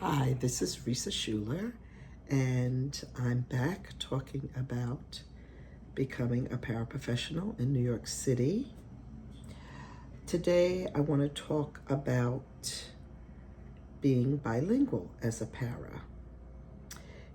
Hi, this is Risa Schuler, and I'm back talking about becoming a paraprofessional in New York City. Today, I want to talk about being bilingual as a para.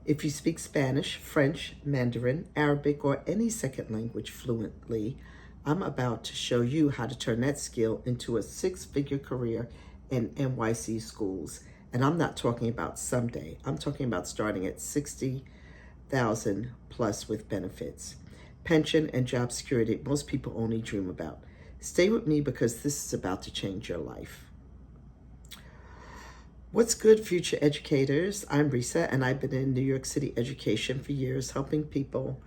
If you speak Spanish, French, Mandarin, Arabic, or any second language fluently, I'm about to show you how to turn that skill into a six-figure career in NYC schools. And I'm not talking about someday. I'm talking about starting at $60,000 plus with benefits. Pension and job security, most people only dream about. Stay with me because this is about to change your life. What's good, future educators? I'm Risa, and I've been in New York City education for years, helping people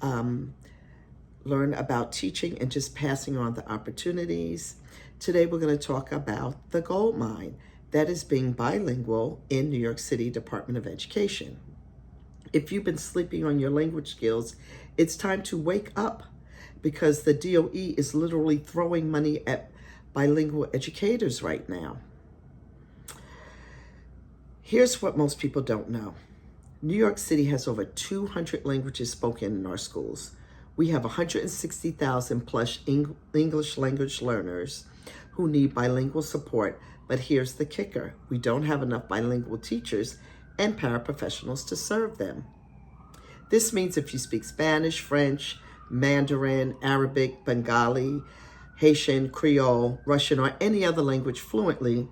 learn about teaching and just passing on the opportunities. Today, we're going to talk about the gold mine. That is being bilingual in New York City Department of Education. If you've been sleeping on your language skills, it's time to wake up because the DOE is literally throwing money at bilingual educators right now. Here's what most people don't know. New York City has over 200 languages spoken in our schools. We have 160,000 plus English language learners who need bilingual support. But here's the kicker. We don't have enough bilingual teachers and paraprofessionals to serve them. This means if you speak Spanish, French, Mandarin, Arabic, Bengali, Haitian, Creole, Russian, or any other language fluently,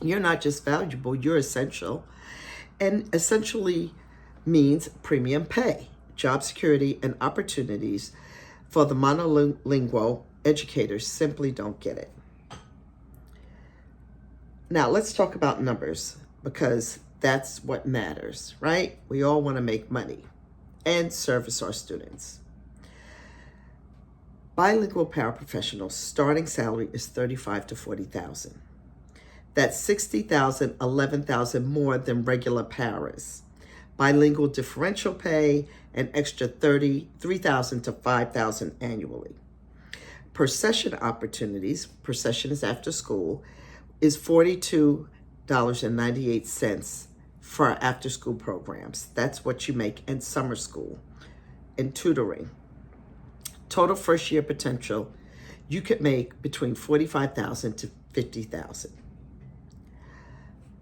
you're not just valuable, you're essential. And essentially means premium pay, job security, and opportunities for the monolingual educators simply don't get it. Now, let's talk about numbers because that's what matters, right? We all want to make money and service our students. Bilingual paraprofessionals starting salary is $35,000 to $40,000. That's $60,000, $11,000 more than regular paras. Bilingual differential pay, an extra $3,000 to $5,000 annually. Per session opportunities, per session is after school, is $42.98 for our after-school programs. That's what you make in summer school and tutoring. Total first-year potential, you could make between $45,000 to $50,000.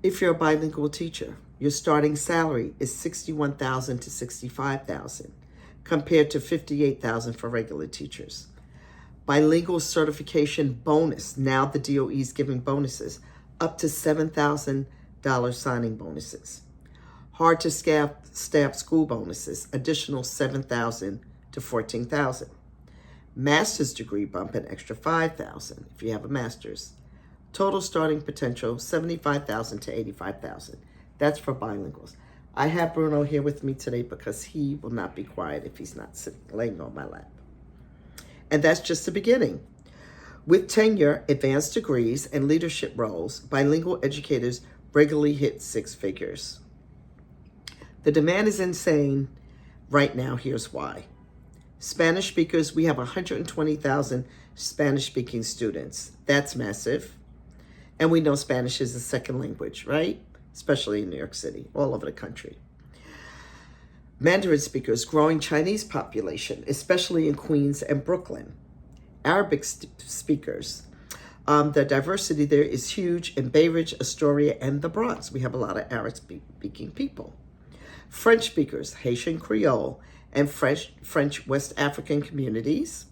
If you're a bilingual teacher, your starting salary is $61,000 to $65,000, compared to $58,000 for regular teachers. Bilingual certification bonus. Now the DOE is giving bonuses up to $7,000 signing bonuses. Hard to staff school bonuses, additional $7,000 to $14,000. Master's degree bump, an extra $5,000 if you have a master's. Total starting potential, $75,000 to $85,000. That's for bilinguals. I have Bruno here with me today because he will not be quiet if he's not laying on my lap. And that's just the beginning. With tenure, advanced degrees, and leadership roles, bilingual educators regularly hit six figures. The demand is insane right now. Here's why. Spanish speakers, we have 120,000 Spanish-speaking students. That's massive. And we know Spanish is a second language, right? Especially in New York City, all over the country. Mandarin speakers, growing Chinese population, especially in Queens and Brooklyn. Arabic speakers, the diversity there is huge in Bay Ridge, Astoria, and the Bronx. We have a lot of Arabic-speaking people. French speakers, Haitian Creole, and French West African communities.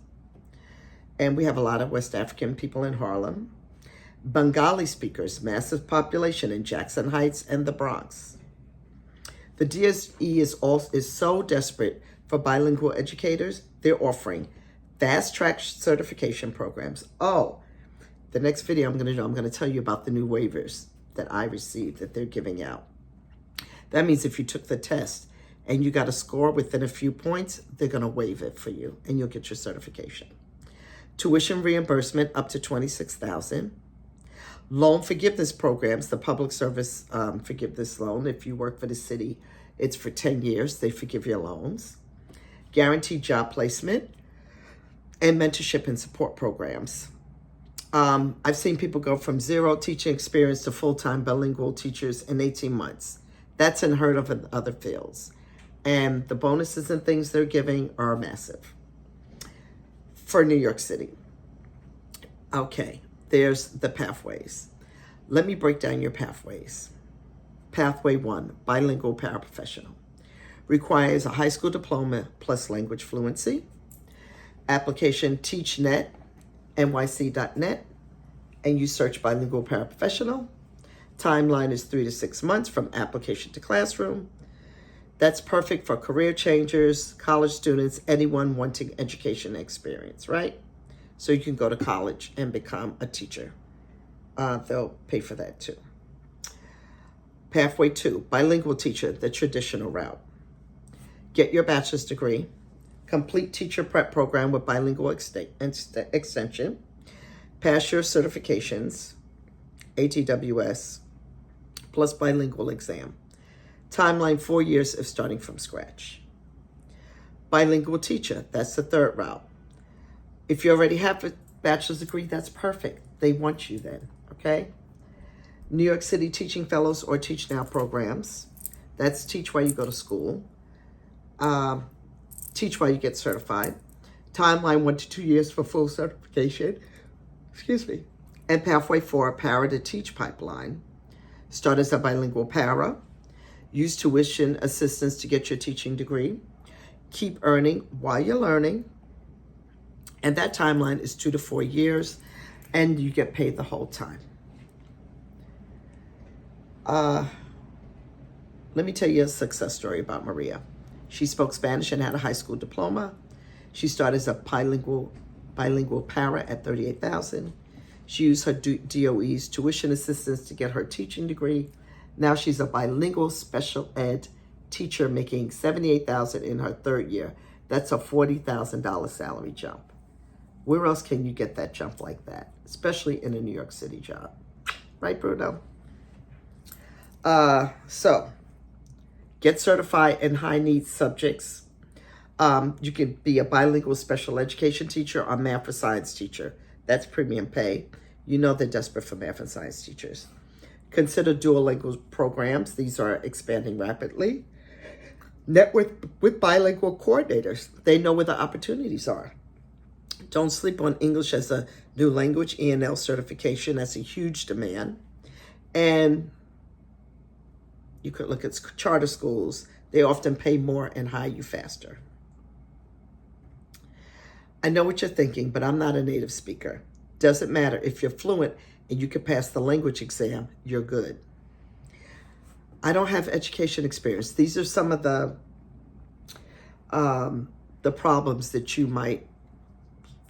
And we have a lot of West African people in Harlem. Bengali speakers, massive population in Jackson Heights and the Bronx. The DSE is so desperate for bilingual educators, they're offering fast-track certification programs. Oh, the next video I'm going to tell you about the new waivers that I received that they're giving out. That means if you took the test and you got a score within a few points, they're going to waive it for you and you'll get your certification. Tuition reimbursement up to $26,000. Loan forgiveness programs, the public service forgiveness loan. If you work for the city, it's for 10 years. They forgive your loans. Guaranteed job placement and mentorship and support programs. I've seen people go from 0 teaching experience to full-time bilingual teachers in 18 months. That's unheard of in other fields. And the bonuses and things they're giving are massive for New York City. Okay, there's the pathways. Let me break down your pathways. Pathway 1, bilingual paraprofessional. Requires a high school diploma plus language fluency. Application TeachNet, NYC.net, and you search bilingual paraprofessional. Timeline is 3 to 6 months from application to classroom. That's perfect for career changers, college students, anyone wanting education experience, right? So you can go to college and become a teacher. They'll pay for that too. Pathway 2, bilingual teacher, the traditional route. Get your bachelor's degree, complete teacher prep program with bilingual extension, pass your certifications, ATWS, plus bilingual exam. Timeline 4 years of starting from scratch. Bilingual teacher, that's the third route. If you already have a bachelor's degree, that's perfect. They want you then, okay? New York City Teaching Fellows or Teach Now programs. That's teach while you go to school. Teach while you get certified. Timeline 1 to 2 years for full certification. Excuse me. And Pathway 4, Para to Teach pipeline. Start as a bilingual para. Use tuition assistance to get your teaching degree. Keep earning while you're learning. And that timeline is 2 to 4 years, and you get paid the whole time. Let me tell you a success story about Maria. She spoke Spanish and had a high school diploma. She started as a bilingual para at $38,000. She used her DOE's tuition assistance to get her teaching degree. Now she's a bilingual special ed teacher making $78,000 in her third year. That's a $40,000 salary jump. Where else can you get that jump like that? Especially in a New York City job. Right, Bruno? So, get certified in high needs subjects. You can be a bilingual special education teacher or math or science teacher. That's premium pay. You know they're desperate for math and science teachers. Consider dual language programs. These are expanding rapidly. Network with bilingual coordinators. They know where the opportunities are. Don't sleep on English as a new language, ENL certification. That's a huge demand. And you could look at charter schools. They often pay more and hire you faster. I know what you're thinking, but I'm not a native speaker. Doesn't matter. If you're fluent and you can pass the language exam, you're good. I don't have education experience. These are some of the problems that you might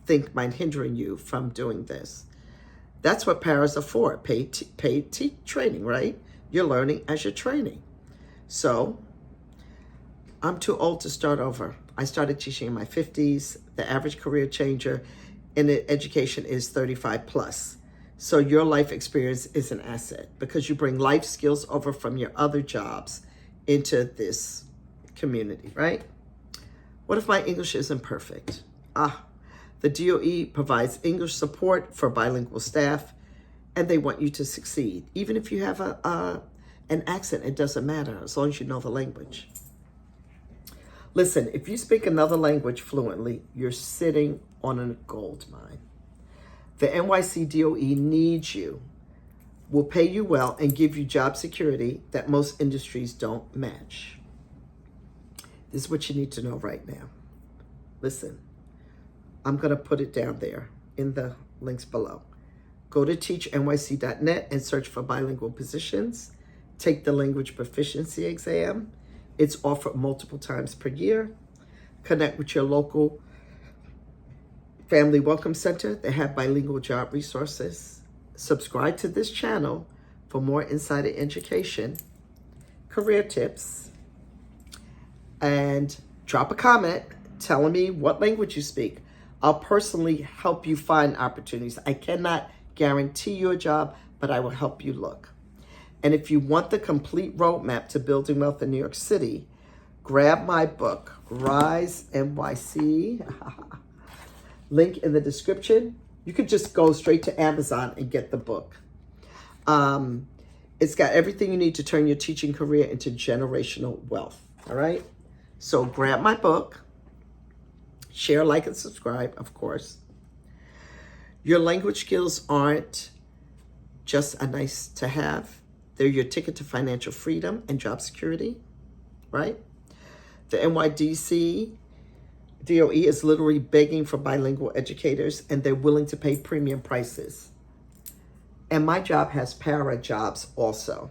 think might hinder you from doing this. That's what paras are for, paid training, right? You're learning as you're training. So I'm too old to start over. I started teaching in my 50s. The average career changer in education is 35 plus. So your life experience is an asset because you bring life skills over from your other jobs into this community, right? What if my English isn't perfect? The DOE provides English support for bilingual staff, and they want you to succeed. Even if you have an accent, it doesn't matter as long as you know the language. Listen, if you speak another language fluently, you're sitting on a gold mine. The NYCDOE needs you, will pay you well, and give you job security that most industries don't match. This is what you need to know right now. Listen, I'm going to put it down there in the links below. Go to teachnyc.net and search for bilingual positions. Take the language proficiency exam. It's offered multiple times per year. Connect with your local family welcome center. They have bilingual job resources. Subscribe to this channel for more insider education, career tips, and drop a comment telling me what language you speak. I'll personally help you find opportunities. I cannot guarantee you a job, but I will help you look. And if you want the complete roadmap to building wealth in New York City, grab my book, Rise NYC. Link in the description. You could just go straight to Amazon and get the book. It's got everything you need to turn your teaching career into generational wealth. All right? So grab my book. Share, like, and subscribe, of course. Your language skills aren't just a nice to have. They're your ticket to financial freedom and job security, right? The NYCDOE is literally begging for bilingual educators, and they're willing to pay premium prices. And my job has para jobs also.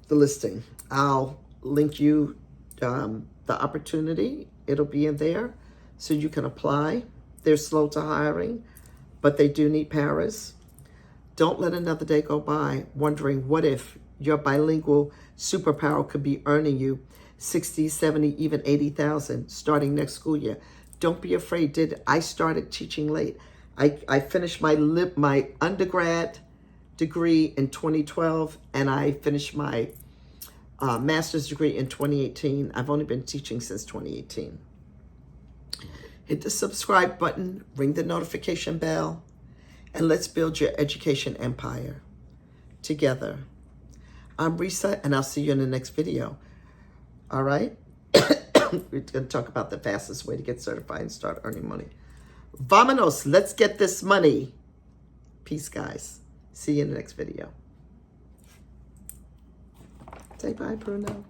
The listing. I'll link you the opportunity. It'll be in there so you can apply. They're slow to hiring, but they do need paras. Don't let another day go by wondering what if your bilingual superpower could be earning you 60, 70, even 80,000 starting next school year. Don't be afraid. I started teaching late. I finished my undergrad degree in 2012, and I finished my master's degree in 2018. I've only been teaching since 2018. Hit the subscribe button, ring the notification bell, and let's build your education empire together. I'm Risa, and I'll see you in the next video. All right? We're going to talk about the fastest way to get certified and start earning money. Vamonos, let's get this money. Peace, guys. See you in the next video. Say bye, Bruno.